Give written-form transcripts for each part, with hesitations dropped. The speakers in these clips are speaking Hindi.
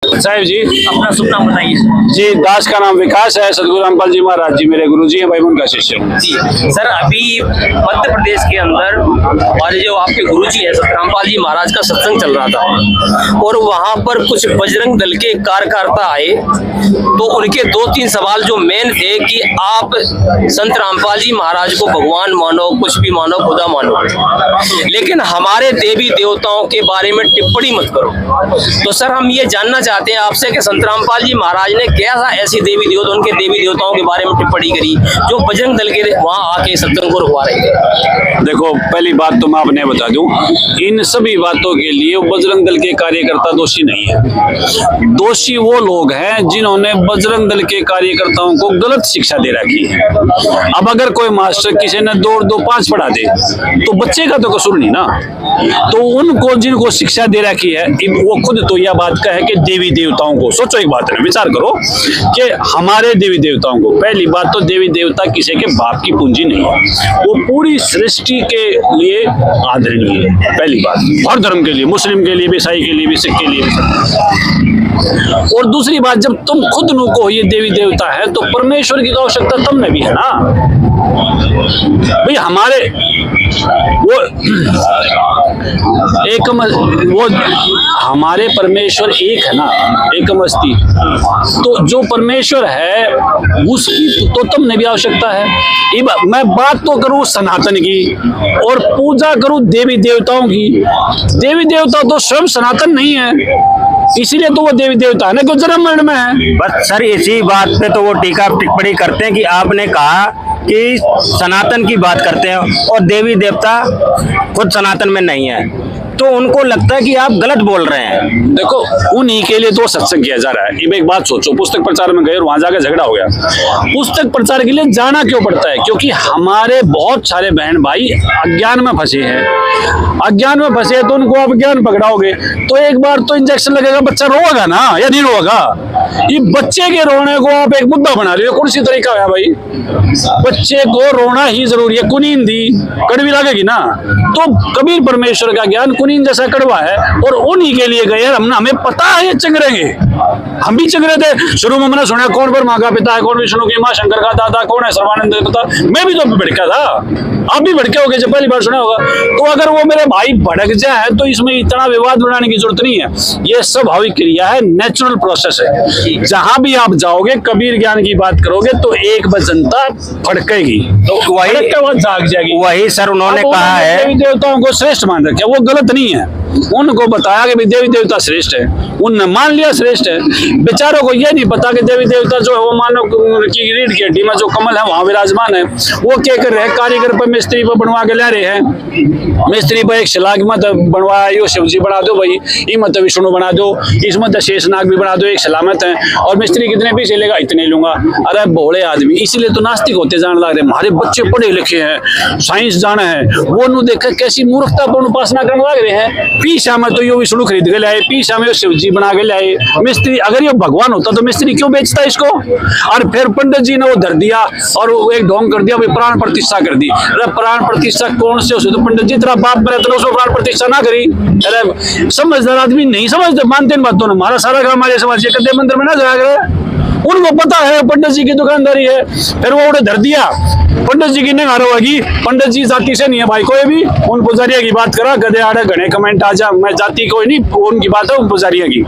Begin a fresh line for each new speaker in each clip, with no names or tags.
साहिब जी,
अपना शुभ नाम बताइए।
जी, दास का नाम विकास है। सदगुरु रामपाल जी महाराज जी मेरे गुरु जी हैं, भाई उनका शिष्य हूँ।
जी सर, अभी मध्य प्रदेश के अंदर और जो आपके गुरु जी हैं सदगुरु रामपाल जी महाराज का सत्संग चल रहा था और वहाँ पर कुछ बजरंग दल के कार्यकर्ता आए, तो उनके 2-3 सवाल जो मेन थे कि आप संत रामपाल जी महाराज को भगवान मानो, कुछ भी मानो, खुदा मानो, लेकिन हमारे देवी देवताओं के बारे में टिप्पणी मत करो। तो सर हम ये जानना चाहते हैं आपसे कि संत रामपाल जी महाराज ने कैसा ऐसी देवी देवता, उनके देवी देवताओं के बारे में टिप्पणी करी जो बजरंग दल के वहाँ आके सत्संग को रुकवा रहे थे।
देखो, पहली बात तो मैं आपने बता दूं, इन सभी बातों के लिए बजरंग दल के कार्यकर्ता दोषी नहीं है। दोषी वो लोग हैं जिन्होंने बजरंग दल के कार्यकर्ताओं को गलत शिक्षा दे रखी है। अब अगर कोई मास्टर किसी ने 2-2-5 पढ़ा दे तो बच्चे का तो कसूर नहीं ना। तो उनको जिनको शिक्षा दे रखी है वो खुद तो यह बात कहे कि देवी देवताओं को, सोचो एक बात है, विचार करो कि हमारे देवी देवताओं को, पहली बात तो देवी देवता किसी के बाप की पूंजी नहीं है, वो पूरी सृष्टि के लिए आदरणीय है। पहली बात हर धर्म के लिए, मुस्लिम के लिए भी, ईसाई के लिए भी, सिख के लिए भी। और दूसरी बात, जब तुम खुद नु को ये देवी देवता है तो परमेश्वर की तो आवश्यकता तुम में भी है ना भाई। हमारे वो हमारे परमेश्वर एक है ना, एकम अस्ति। तो जो परमेश्वर है उसकी तो तुम ने भी आवश्यकता है। मैं बात तो करूं सनातन की और पूजा करूं देवी देवताओं की। देवी देवता तो स्वयं सनातन नहीं है, इसीलिए तो वो देवी देवता है ना, क्यों जन्म मरण में है।
बस सर इसी बात पे तो वो टीका टिप्पणी करते हैं कि आपने कहा कि सनातन की बात करते हैं और देवी देवता खुद सनातन में नहीं है, तो उनको लगता है कि आप गलत बोल रहे हैं।
देखो, उन्हीं के लिए तो सत्संग किया जा रहा है। अब एक बात सोचो, पुस्तक प्रचार में गए और वहां जाकर झगड़ा हो गया। पुस्तक प्रचार के लिए जाना क्यों पड़ता है? क्योंकि हमारे बहुत सारे बहन भाई अज्ञान में फंसे हैं। अज्ञान में फंसे तो उनको आप ज्ञान पकड़ाओगे तो एक बार तो इंजेक्शन लगेगा, बच्चा रोएगा ना या नहीं रोएगा? ये बच्चे के रोने को आप एक मुद्दा बना रहे हो, कौन सी तरीका है भाई? बच्चे को रोना ही जरूरी है। कुनीन दी कड़वी लगेगी ना, तो कबीर परमेश्वर का ज्ञान कुनीन जैसा कड़वा है और उन्हीं के लिए गए। हमें पता है ये चंगरेंगे, हम भी चंगरे थे। शुरू में मैंने सुना कौन ब्रह्मा का पिता है, कौन विष्णु की मां, शंकर का दादा, कौन है सर्वानंद पिता। मैं भी तो भड़का था, आप भी भड़के होगे जब पहली बार सुना होगा। तो अगर वो मेरे भाई भड़क जाए तो इसमें इतना विवाद बनाने की जरूरत नहीं है। ये स्वाभाविक क्रिया है, नेचुरल प्रोसेस है। जहां भी आप जाओगे कबीर ज्ञान की बात करोगे तो एक जनता भड़केगी, तो वही जाग जाएगी।
वही सर उन्होंने कहा है
देवी देवताओं को श्रेष्ठ मान रखे, वो गलत नहीं है। उनको बताया कि देवी देवता श्रेष्ठ है, उनने मान लिया श्रेष्ठ है। बेचारों को ये नहीं पता कि देवी देवता जो है वो मानव की रीढ़ की हड्डी में जो कमल है वहां विराजमान है। वो क्या कर रहे हैं? कारीगर पर मिस्त्री पर बनवा के ले रहे हैं। मिस्त्री पर एक शिला मत बनवाया, यो शिव जी बना दो भाई, ये मत विष्णु बना दो, इसमें शेषनाग भी बना दो, एक सलामत है। और मिस्त्री कितने पैसे लेगा? इतने लूंगा। अरे भोले आदमी, इसीलिए तो नास्तिक होते जाने लग रहे। हमारे बच्चे पढ़े लिखे हैं, साइंस जाने हैं, वो नु देखा कैसी मूर्खतापूर्ण उपासना करने लग रहे हैं। पीछा में तो यो विष्णु खरीद के लाए, पीछा में शिव जी बना के लाए। मिस्त्री अगर ये भगवान होता तो मिस्त्री क्यों बेचता इसको? और फिर पंडित जी ने वो धर दिया और वो एक ढोंग कर दिया, भाई प्राण प्रतिष्ठा कर दी। अरे प्राण प्रतिष्ठा कौन से? उसे तो पंडित जी तेरा बाप मेरा तो उसको प्राण प्रतिष्ठा ना करी। अरे समझदार आदमी नहीं समझते, मानते इन बातों ने। हमारा सारा काम हमारे समाज के कदे मंदिर में ना जाया करे, उनको पता है पंडित जी की दुकानदारी है। फिर वो उन्हें धर दिया, पंडित जी की नहीं हारा होगी। पंडित जी जाति से नहीं है भाई कोई भी। उन पुजारिया की बात करा, गधे आड़े घने कमेंट आ जा, मैं जाति कोई नहीं, उनकी बात है उन पुजारिया की।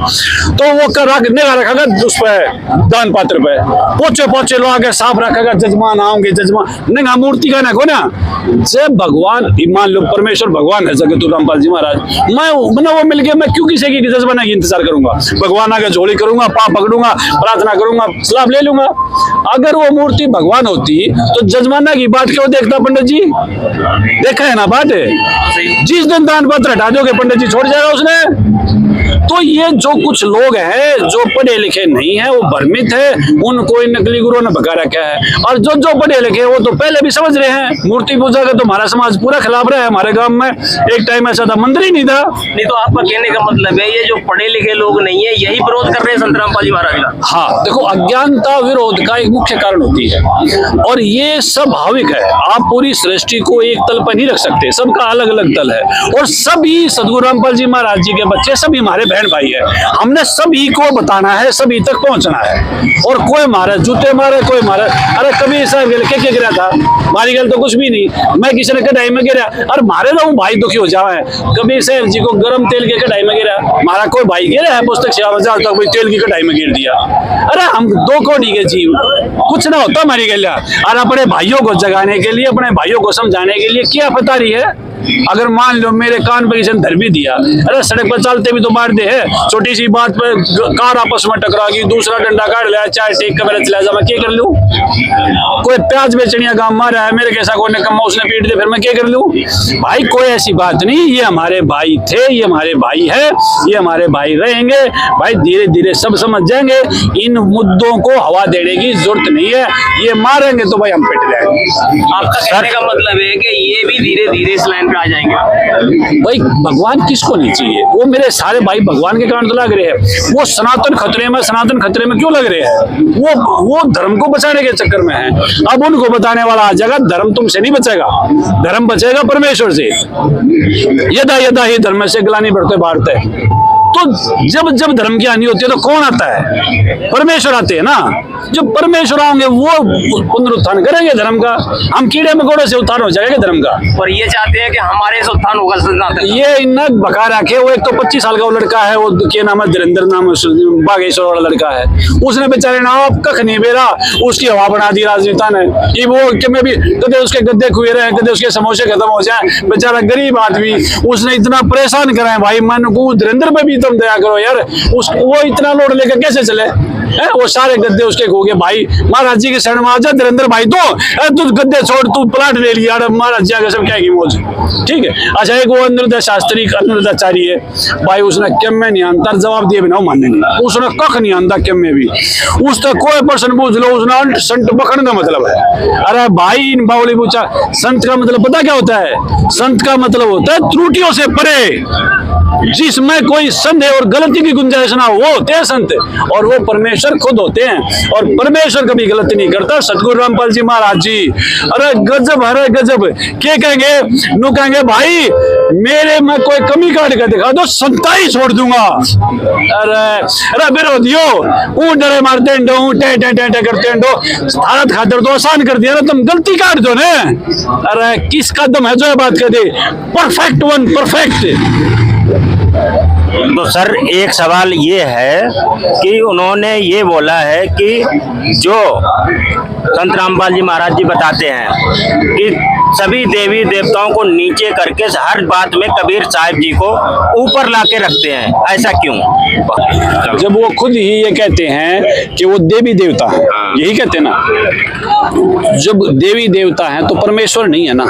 तो वो कर रखेगा उस पर दान पात्र पे, पोचे पोचे लो आगे साफ रखेगा, जजमान आओगे जजमान नहीं मूर्ति का ना को ना। जब भगवान मान लो परमेश्वर भगवान है जगत रामपाल जी महाराज, मैं वो मिल गया, मैं क्यों किसी की जजमाना की इंतजार करूंगा? भगवान आगे झोली करूंगा, पाप पकड़ूंगा, प्रार्थना करूंगा, सलाह ले लूंगा। अगर वो मूर्ति भगवान होती तो जजमाना की बात क्यों देखता पंडित जी? देखा है ना बात है, जिस दिन दान पत्र हटा दोगे पंडित जी छोड़ जाएगा उसने। तो ये जो कुछ लोग हैं जो पढ़े लिखे नहीं है, वो भ्रमित है, उनको नकली गुरुओं ने भगा रखा है। और जो पढ़े लिखे वो तो पहले भी समझ रहे हैं। मूर्ति पूजा का तो हमारा समाज पूरा खिलाफ रहा है। हमारे गांव में एक टाइम ऐसा था, मंदिर ही नहीं था।
नहीं तो आपका कहने का मतलब है ये जो पढ़े लिखे लोग नहीं है यही विरोध कर रहे हैं संत रामपाल जी महाराज का?
हाँ, देखो अज्ञानता विरोध का एक मुख्य कारण होती है और ये स्वाभाविक है। आप पूरी सृष्टि को एक तल पर नहीं रख सकते, सबका अलग अलग तल है। और सभी सदगुरु रामपाल जी महाराज जी के बच्चे सभी हमारे बहन भाई है। हमने सभी को बताना है, सभी तक पहुंचना है। और कोई मारे जूते मारे, कोई मारे, अरे कबीर साहब क्या गिरा था, मारी गल तो कुछ भी नहीं, मैं किसी ने कढ़ाई में गिरा, अरे मारे रहूं भाई दुखी हो जावा है। कबीर साहब जी को गर्म तेल के कढ़ाई में गिरा, मारा कोई भाई गिरा है पुस्तक सेवा में तक कोई तेल की कढ़ाई में गिर दिया। अरे हम दो कोड़ी के जीव, कुछ ना होता हमारी गलिया। और अपने भाइयों को जगाने के लिए, अपने भाइयों को समझाने के लिए क्या पता रही है। अगर मान लो मेरे कान पे किसी ने धर भी दिया, अरे सड़क पर चलते भी तो मार दे है, छोटी सी बात पे कार आपस में टकरा गई, दूसरा डंडा काट लिया, चाय टेक के मेरे चला जा, मैं क्या कर लूं। कोई प्याज बेचनिया गांव मारा है, मेरे कैसा कोई निकम्मा उसने पीट दे, फिर मैं क्या कर लूं। भाई कोई ऐसी बात नहीं, ये हमारे भाई थे, ये हमारे भाई है, ये हमारे भाई रहेंगे। भाई धीरे धीरे सब समझ जाएंगे, इन मुद्दों को हवा देने की जरूरत नहीं है। ये मारेंगे तो भाई हम पिट जाएंगे।
आपका कहने का मतलब है कि ये भी धीरे धीरे इस लाइन पे आ जाएंगे।
भाई भगवान किसको नहीं चाहिए, वो मेरे सारे भाई भगवान के कारण तो लग रहे हैं। वो सनातन खतरे में क्यों लग रहे हैं, वो धर्म को बचाने के चक्कर में है। अब उनको बताने वाला आ जाएगा, धर्म तुमसे नहीं बचेगा, धर्म बचेगा परमेश्वर से। यदा यदा ही धर्म से ग्लानि बढ़ते बढ़ते, तो जब जब धर्म की हानि होती है तो कौन आता है, परमेश्वर आते हैं ना। जब परमेश्वर आएंगे वो पुनरुत्थान करेंगे धर्म का। हम कीड़े मकोड़े से उत्थान हो जाएगा धर्म का।
और ये चाहते हैं कि हमारे से उत्थान होगा सनातन।
ये इन्ना बका रखे। वो एक तो 25 साल का वो लड़का है, वो क्या नाम है, धीरेन्द्र नाम है, बागेश्वर वाला लड़का है, उसने बेचारे ना कख नहीं बेरा, उसकी हवा बना दी राजनेता ने। ये वो कि मैं भी कदे उसके गद्दे खुए रहे, कदे उसके समोसे खत्म हो जाए, बेचारा गरीब आदमी, उसने इतना परेशान करा है। भाई मन को धीरेन्द्र पे भी तुम दया करो यार, वो इतना लोड लेकर कैसे चले है। वो सारे गद्दे उसके खो गए। भाई महाराज जी के शरण में आ जा धीरेन्द्र भाई, तो तू गद्दे छोड़, तू प्लाट ले लिया, महाराज जी आगे सब क्या की मौज, ठीक है। अच्छा एक वो अनिरुद्ध शास्त्री अनिरुद्धाचार्य है भाई, उसने क्यों में नहीं आंता, जवाब दिए बिना मानने नहीं, उसने कख नहीं आंता क्यों में भी, उसने कोई पर्सन पूछ लो, उसने संत पकड़ने का मतलब है। अरे भाई इन बावली पूछा, संत का मतलब पता क्या होता है, संत का मतलब होता है त्रुटियों से परे, जिसमें कोई संदेह और गलती की गुंजाइश ना हो, वो होते हैं संत। और वो परमेश्वर खुद होते हैं, और परमेश्वर कभी गलती नहीं करता। सतगुरु रामपाल जी महाराज जी, अरे गजब, अरे गजब, क्या कहेंगे, नु कहेंगे भाई मेरे में कोई कमी काट कर दिखा दो, संता ही छोड़ दूंगा। अरे विरोधियों, ऊ डरे मारते हैं, टे टे टे टे करते हैं, भारत खातर तो आसान कर दिया ना, तुम गलती काट दो ना। अरे किसका दम है जो ये बात कर दे, परफेक्ट वन, परफेक्ट।
तो सर एक सवाल ये है कि उन्होंने ये बोला है कि जो संत रामपाल जी महाराज जी बताते हैं कि सभी देवी देवताओं को नीचे करके हर बात में कबीर साहब जी को ऊपर लाके रखते हैं, ऐसा क्यों?
जब वो खुद ही ये कहते हैं कि वो देवी देवता है, यही कहते हैं ना, जब देवी देवता है तो परमेश्वर नहीं है ना,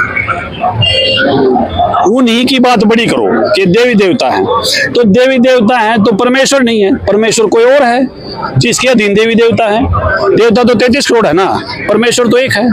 उन्हीं की बात बड़ी करो कि देवी देवता है, तो देवी देवता है तो परमेश्वर नहीं है, परमेश्वर कोई और है जिसके अधीन देवी देवता है। देवता तो 33 करोड़ है ना, परमेश्वर तो एक है।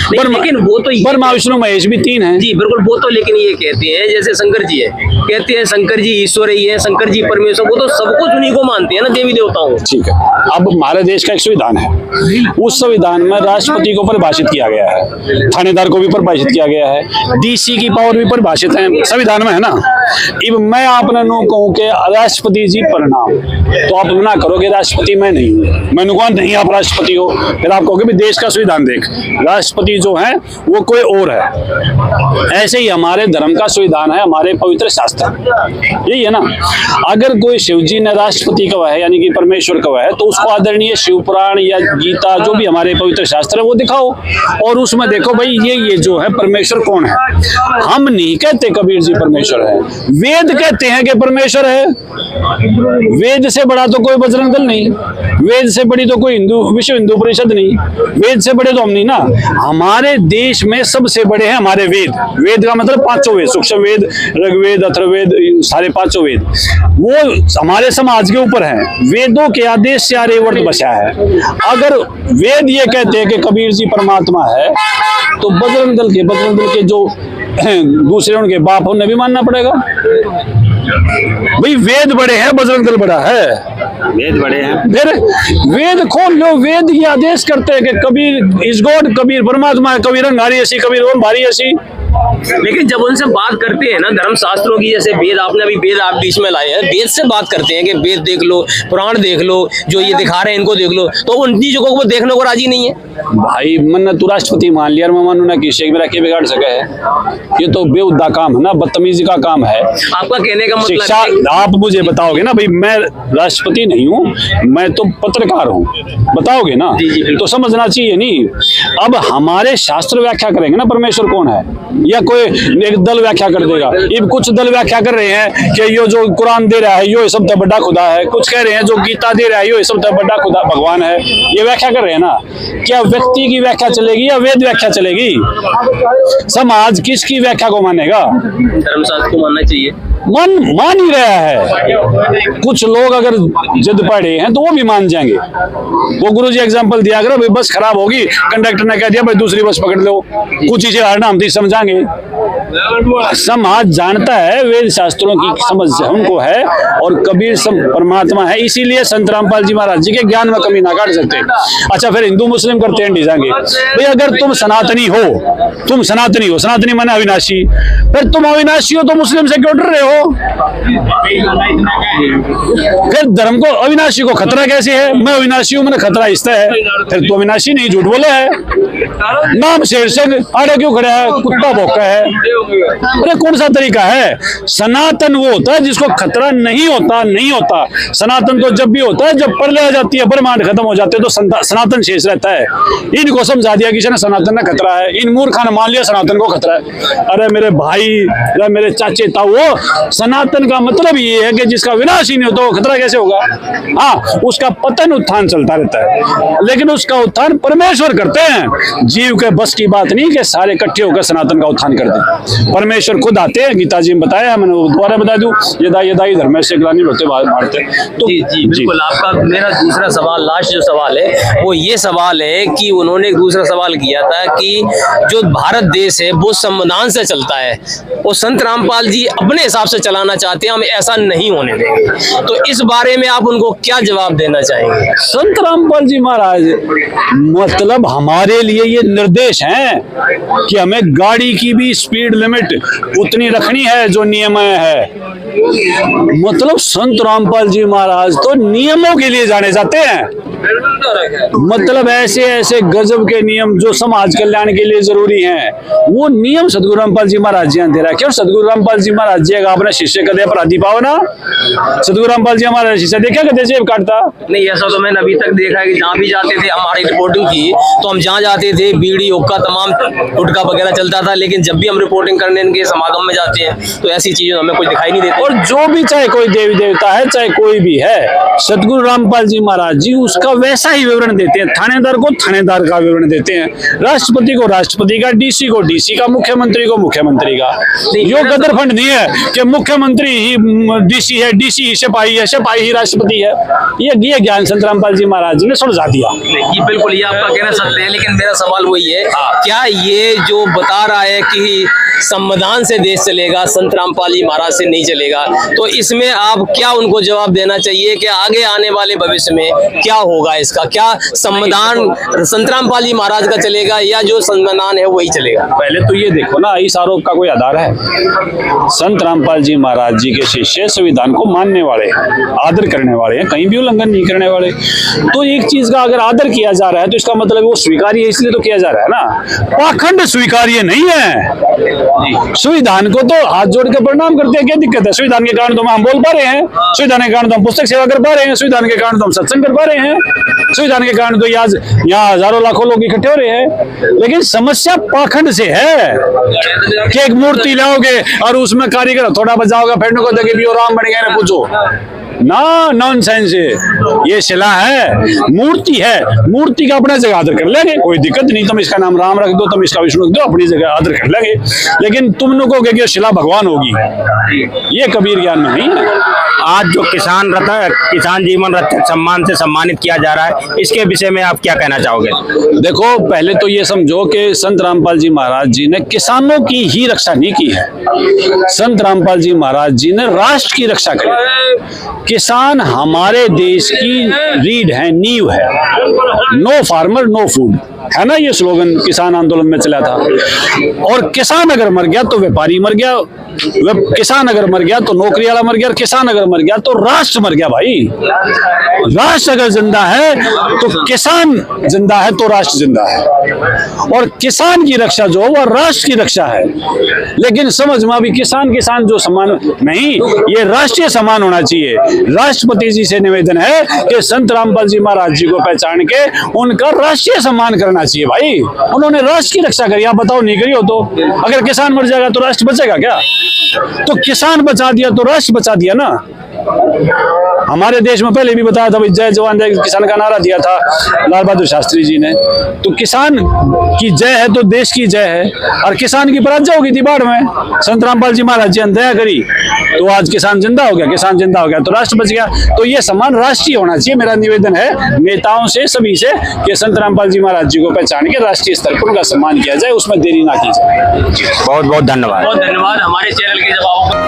लेकिन वो तो
ब्रह्मा विष्णु महेश भी 3 है
जी, बिल्कुल। वो तो लेकिन ये कहते हैं जैसे शंकर जी है, कहते हैं शंकर जी ईश्वर ही है, शंकर जी परमेश्वर, वो तो सब कुछ उन्हीं को मानते हैं ना, देवी देवताओं।
ठीक है। अब हमारे देश का एक संविधान है, उस संविधान में राष्ट्रपति को परिभाषित किया गया है, थानेदार को भी परिभाषित किया गया है, डीसी की पावर भी परिभाषित है संविधान में, है ना। अब मैं आपने नो कहूँ कि राष्ट्रपति जी प्रणाम, तो आप ना करोगे राष्ट्रपति मैं नहीं हूँ, मैंने कहा नहीं आप राष्ट्रपति हो, फिर आप कहोगे देश का संविधान देख, राष्ट्रपति जो है वो कोई और है। ऐसे ही हमारे धर्म का संविधान है, हमारे पवित्र शास्त्र, यही है ना। अगर कोई शिव जी ने राष्ट्रपति कहा है यानी कि परमेश्वर कहा है, तो उसको आदरणीय शिव पुराण या गीता जो भी हमारे पवित्र शास्त्र है वो दिखाओ, और उसमें देखो भाई ये जो है परमेश्वर कौन है। हम नहीं कहते कबीर जी परमेश्वर है, वेद कहते हैं कि परमेश्वर है। वेद से बड़ा तो कोई बजरंग दल नहीं, वेद से बड़ी तो कोई विश्व हिंदू परिषद नहीं, वेद से बड़े तो हम नहीं ना। हमारे देश में सबसे बड़े हैं हमारे वेद। वेद का मतलब 5 वेद, सूक्ष्म वेद, ऋग्वेद, अथर्ववेद, सारे 5 वेद, वो हमारे समाज के ऊपर है। वेदों के आदेश से आर्यवर्त बचा है। अगर वेद ये कहते हैं कि कबीर जी परमात्मा है, तो बजरंग दल के जो दूसरे उनके बाप उन्हें भी मानना पड़ेगा। भाई वेद बड़े हैं, बजरंग दल बड़ा है,
वेद बड़े हैं।
फिर वेद खोल लो, वेद ये आदेश करते हैं कि कबीर इज गॉड, कबीर परमात्मा है, कबीर अंगारी ऐसी, कबीर ओम भारी ऐसी।
लेकिन जब उनसे बात करते हैं ना धर्मशास्त्रों की, जैसे वेद, आपने अभी वेद आप बीच में लाए हैं, वेद से बात करते हैं कि वेद देख लो, पुराण देख लो, जो ये दिखा रहे हैं इनको देख लो, तो उन चीजों को वो देखने को राजी नहीं है।
भाई मन तू राष्ट्रपति मान लिया, मैं मानू ना कि शेख मेरा के बिगाड़ सके है, ये तो बेहुदा काम है ना, बदतमीजी का काम है।
आपका कहने का मतलब
शिक्षा, आप मुझे बताओगे ना भाई, मैं राष्ट्रपति नहीं हूँ, मैं तो पत्रकार हूँ, बताओगे ना, तो समझना चाहिए नहीं। अब हमारे शास्त्र व्याख्या करेंगे ना परमेश्वर कौन है, या कोई एक दल व्याख्या कर देगा। ये कुछ दल व्याख्या कर रहे हैं कि यो जो कुरान दे रहा है यो सब तक बड़ा खुदा है, कुछ कह रहे हैं जो गीता दे रहा है यो सब तक बड़ा खुदा भगवान है, ये व्याख्या कर रहे हैं ना। क्या व्यक्ति की व्याख्या चलेगी या वेद व्याख्या चलेगी? समाज किसकी व्याख्या को मानेगा?
धर्मशास्त्र को मानना चाहिए।
मान ही रहा है। कुछ लोग अगर जिद पड़े हैं तो वो भी मान जाएंगे। वो गुरुजी एग्जांपल दिया करो, भाई बस खराब होगी, कंडक्टर ने कह दिया भाई दूसरी बस पकड़ लो, कुछ चीजें हरना हम समझाएंगे। समाज जानता है, वेद शास्त्रों की समझ उनको है, और कबीर परमात्मा है, इसीलिए संत रामपाल जी महाराज जी के ज्ञान में कमी ना काट सकते। अच्छा, फिर हिंदू मुस्लिम करते हैं डिजाएंगे भाई, अगर तुम सनातनी हो, सनातनी माने अविनाशी, फिर तुम अविनाशी हो तो मुस्लिम से क्यों डर रहे हो? फिर धर्म को, अविनाशी को खतरा कैसे है? मैं अविनाशी हूं, मैंने खतरा इससे है, फिर तो अविनाशी नहीं, झूठ बोला है। नाम शेर सिंह आड़े क्यों खड़ा है, कुत्ता भौंका है, अरे कौन सा तरीका है? सनातन वो होता है जिसको खतरा नहीं होता। सनातन तो जब भी होता है जब प्रलय आ जाती है, ब्रह्मांड खत्म हो जाते हैं तो सनातन शेष रहता है। इनको समझा दिया किसी ने सनातन में खतरा है, इन मूर्खों ने मान लिया सनातन को खतरा है। अरे मेरे भाई, अरे मेरे चाचे ताऊ, सनातन का मतलब ये है कि जिसका विनाश ही नहीं होता वो खतरा कैसे होगा? हाँ, उसका पतन उत्थान चलता रहता है, लेकिन उसका उत्थान परमेश्वर करते हैं। जीव के बस की बात नहीं कि सारे इकट्ठे होकर सनातन का उत्थान कर दे। परमेश्वर खुद आते हैं, गीता जी में बताया, मैंने दोबारा बता दूं, यदा धर्म से ग्लानिर्भूते भारते। तो
जी बिल्कुल। आपका मेरा दूसरा सवाल, लास्ट जो सवाल है वो ये सवाल है कि उन्होंने एक दूसरा सवाल किया था कि जो भारत देश है वो संविधान से चलता है, और संत रामपाल जी अपने हिसाब से चलाना चाहते हैं, हम ऐसा नहीं होने देंगे। तो इस बारे में आप उनको क्या जवाब देना चाहेंगे?
संत रामपाल जी महाराज मतलब हमारे लिए ये निर्देश हैं कि हमें गाड़ी की भी स्पीड लिमिट उतनी रखनी है जो नियम है। मतलब संत रामपाल जी महाराज तो नियमों के लिए जाने जाते हैं। मतलब ऐसे ऐसे गजब के नियम जो समाज कल्याण के लिए जरूरी हैं, वो नियम सदगुरु रामपाल जी महाराज जी ने दे रखे। और सदगुरु रामपाल जी महाराज जी अगर अपने शिष्य कदे अपराधी पाओ ना, सदगुरु रामपाल जी हमारा शिष्य देखा कदे जेब काटता
नहीं। ऐसा तो मैंने अभी तक देखा है कि जहाँ भी जाते थे, हमारी रिपोर्टिंग की तो हम जहाँ जाते थे बीड़ी हुक्का तमाम गुटखा वगैरह चलता था, लेकिन जब भी हम रिपोर्टिंग करने इनके समागम में जाते हैं तो ऐसी चीजें हमें कुछ दिखाई नहीं देती।
और जो भी, चाहे कोई देवी देवता है, चाहे कोई भी है, सदगुरु रामपाल जी महाराज जी उसका वैसा ही विवरण देते हैं। थानेदार को थानेदार का विवरण देते हैं, राष्ट्रपति को राष्ट्रपति का, डीसी को डीसी का, मुख्यमंत्री को मुख्यमंत्री का। यो गदरफंड नहीं है कि मुख्यमंत्री ही डीसी है, डीसी ही सिपाही है, सिपाही ही राष्ट्रपति है। ये ज्ञान संत रामपाल जी महाराज जी ने समझा दिया।
ये बिल्कुल, ये आपका कहना सत्य है, लेकिन मेरा सवाल वही है, क्या ये जो बता रहा है कि संविधान से देश चलेगा, संत रामपाल जी महाराज से नहीं चलेगा, तो इसमें आप क्या उनको जवाब देना चाहिए कि आगे आने वाले भविष्य में क्या होगा इसका? क्या संविधान संत रामपाल जी महाराज का चलेगा या जो संविधान है वही चलेगा?
पहले तो ये देखो ना, इस आरोप का कोई आधार है? संत रामपाल जी महाराज जी के शिष्य संविधान को मानने वाले, आदर करने वाले हैं, कहीं भी उल्लंघन नहीं करने वाले। तो एक चीज का अगर आदर किया जा रहा है तो इसका मतलब वो स्वीकार्य है, इसलिए तो किया जा रहा है ना। पाखंड स्वीकार्य नहीं है। संविधान को तो हाथ जोड़ के प्रणाम करते हैं, क्या दिक्कत है? संविधान के कारण तो हम बोल पा रहे हैं, संविधान के कारण तो हम पुस्तक सेवा कर पा रहे हैं, संविधान के कारण तो हम सत्संग कर पा रहे हैं, संविधान के कारण तो यहाँ हजारों लाखों लोग इकट्ठे हो रहे हैं। लेकिन समस्या पाखंड से है कि एक मूर्ति लाओगे और उसमें कारीगर थोड़ा बजाओगे, फिर को देखे भी राम बन गए, पूछो ना, नॉनसेंस है। ये शिला है, मूर्ति है, मूर्ति का अपना जगह आदर कर लेंगे, कोई दिक्कत नहीं। तुम इसका नाम राम रख दो, तुम इसका विष्णु रख दो, अपनी जगह आदर कर लेंगे। लेकिन तुम लोगों को कहोगे शिला भगवान होगी, ये कबीर ज्ञान में नहीं है।
आज जो किसान जीवन रक्षक सम्मान से सम्मानित किया जा रहा है, इसके विषय में आप क्या कहना चाहोगे?
देखो, पहले तो ये समझो कि संत रामपाल जी महाराज जी ने किसानों की ही रक्षा नहीं की है, संत रामपाल जी महाराज जी ने राष्ट्र की रक्षा की। किसान हमारे देश की रीढ़ है, नींव है। No farmer no food. है ना ये स्लोगन किसान आंदोलन में चला था। और किसान अगर मर गया तो व्यापारी मर गया, किसान अगर मर गया तो नौकरी वाला मर गया, और किसान अगर मर गया तो राष्ट्र मर गया भाई। राष्ट्र अगर जिंदा है तो किसान जिंदा है तो राष्ट्र जिंदा है, और किसान की रक्षा जो वो राष्ट्र की रक्षा है। लेकिन समझ में अभी किसान जो सम्मान नहीं, ये राष्ट्रीय सम्मान होना चाहिए। राष्ट्रपति जी से निवेदन है कि संत रामपाल जी महाराज जी को पहचान के उनका राष्ट्रीय सम्मान करना चाहिए भाई। उन्होंने राष्ट्र की रक्षा करी, आप बताओ नहीं करी हो तो? अगर किसान मर जाएगा तो राष्ट्र बचेगा क्या? तो किसान बचा दिया तो राष्ट्र बचा दिया ना। हमारे देश में पहले भी बताया था, जय जवान जय किसान का नारा दिया था लाल बहादुर शास्त्री जी ने। तो किसान की जय है तो देश की जय है, और किसान की पराजय होगी थी बाढ़ में। संत रामपाल जी महाराज जी ने दया करी तो आज किसान जिंदा हो गया, किसान जिंदा हो गया तो राष्ट्र बच गया। तो ये सम्मान राष्ट्रीय होना चाहिए। मेरा निवेदन है नेताओं से, सभी से, कि संत रामपाल जी महाराज जी को पहचान के राष्ट्रीय स्तर पर उनका सम्मान किया जाए, उसमें देरी ना की जाए।
बहुत बहुत धन्यवाद।
बहुत धन्यवाद हमारे चैनल के जवाबों